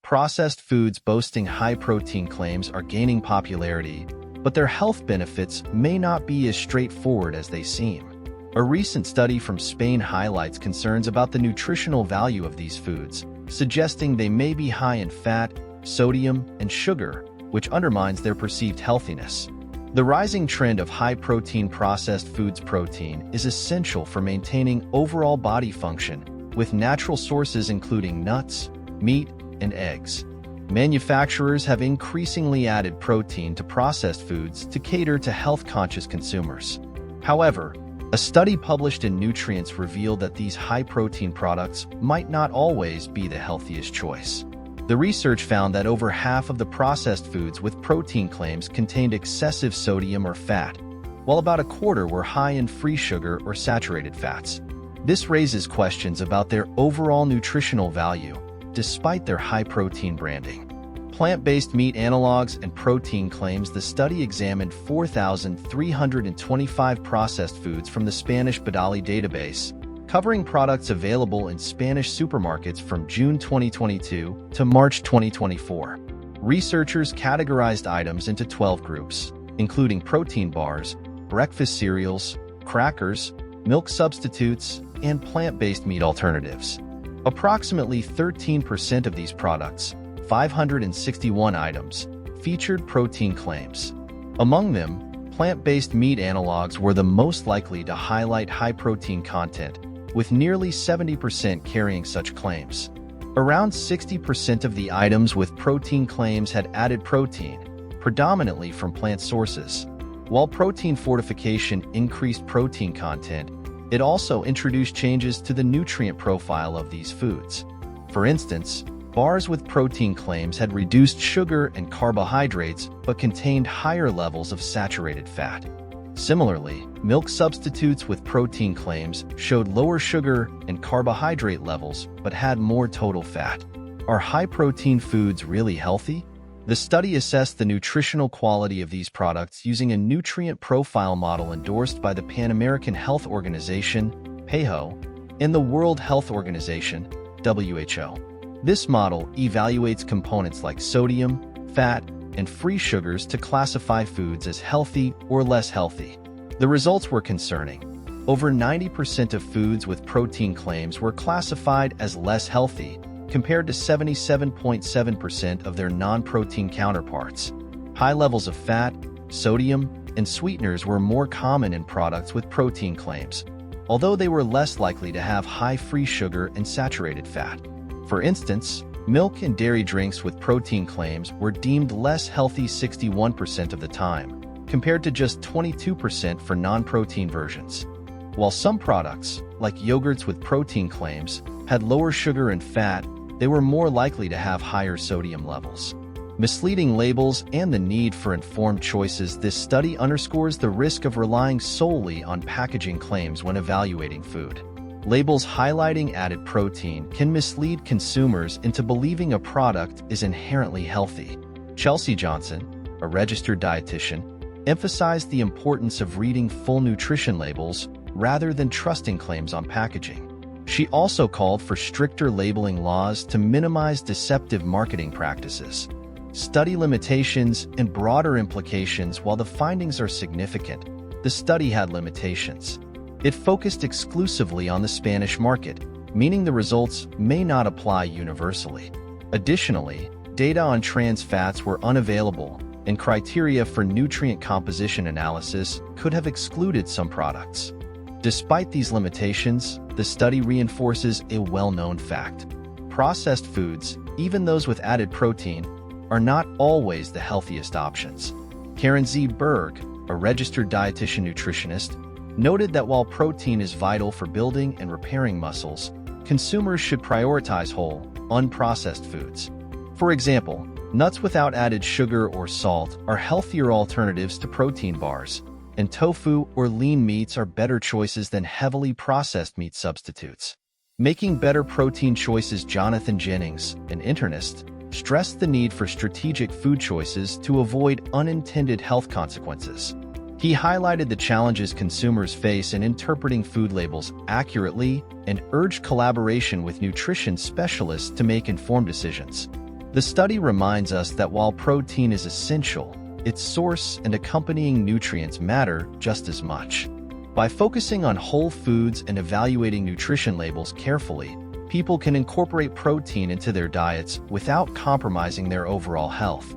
Processed foods boasting high-protein claims are gaining popularity, but their health benefits may not be as straightforward as they seem. A recent study from Spain highlights concerns about the nutritional value of these foods, suggesting they may be high in fat, sodium, and sugar, which undermines their perceived healthiness. The rising trend of high-protein processed foods protein is essential for maintaining overall body function, with natural sources including nuts, meat, and eggs. Manufacturers have increasingly added protein to processed foods to cater to health-conscious consumers. However, a study published in Nutrients revealed that these high-protein products might not always be the healthiest choice. The research found that over half of the processed foods with protein claims contained excessive sodium or fat, while about a quarter were high in free sugar or saturated fats. This raises questions about their overall nutritional value, despite their high-protein branding. Plant-based meat analogs and protein claims. The study examined 4,325 processed foods from the Spanish Badali database, covering products available in Spanish supermarkets from June 2022 to March 2024. Researchers categorized items into 12 groups, including protein bars, breakfast cereals, crackers, milk substitutes, and plant-based meat alternatives. Approximately 13% of these products, 561 items, featured protein claims. Among them, plant-based meat analogs were the most likely to highlight high-protein content, with nearly 70% carrying such claims. Around 60% of the items with protein claims had added protein, predominantly from plant sources. While protein fortification increased protein content, it also introduced changes to the nutrient profile of these foods. For instance, bars with protein claims had reduced sugar and carbohydrates but contained higher levels of saturated fat. Similarly, milk substitutes with protein claims showed lower sugar and carbohydrate levels but had more total fat. Are high-protein foods really healthy? The study assessed the nutritional quality of these products using a nutrient profile model endorsed by the Pan American Health Organization, PAHO, and the World Health Organization, WHO. This model evaluates components like sodium, fat, and free sugars to classify foods as healthy or less healthy. The results were concerning. Over 90% of foods with protein claims were classified as less healthy, compared to 77.7% of their non-protein counterparts. High levels of fat, sodium, and sweeteners were more common in products with protein claims, although they were less likely to have high free sugar and saturated fat. For instance, milk and dairy drinks with protein claims were deemed less healthy 61% of the time, compared to just 22% for non-protein versions. While some products, like yogurts with protein claims, had lower sugar and fat, they were more likely to have higher sodium levels. Misleading labels and the need for informed choices. This study underscores the risk of relying solely on packaging claims when evaluating food. Labels highlighting added protein can mislead consumers into believing a product is inherently healthy. Chelsea Johnson, a registered dietitian, emphasized the importance of reading full nutrition labels rather than trusting claims on packaging. She also called for stricter labeling laws to minimize deceptive marketing practices. Study limitations and broader implications. While the findings are significant, the study had limitations. It focused exclusively on the Spanish market, meaning the results may not apply universally. Additionally, data on trans fats were unavailable, and criteria for nutrient composition analysis could have excluded some products. Despite these limitations, the study reinforces a well-known fact. Processed foods, even those with added protein, are not always the healthiest options. Karen Z. Berg, a registered dietitian nutritionist, noted that while protein is vital for building and repairing muscles, consumers should prioritize whole, unprocessed foods. For example, nuts without added sugar or salt are healthier alternatives to protein bars, and tofu or lean meats are better choices than heavily processed meat substitutes. Making better protein choices. Jonathan Jennings, an internist, stressed the need for strategic food choices to avoid unintended health consequences. He highlighted the challenges consumers face in interpreting food labels accurately and urged collaboration with nutrition specialists to make informed decisions. The study reminds us that while protein is essential, its source and accompanying nutrients matter just as much. By focusing on whole foods and evaluating nutrition labels carefully, people can incorporate protein into their diets without compromising their overall health.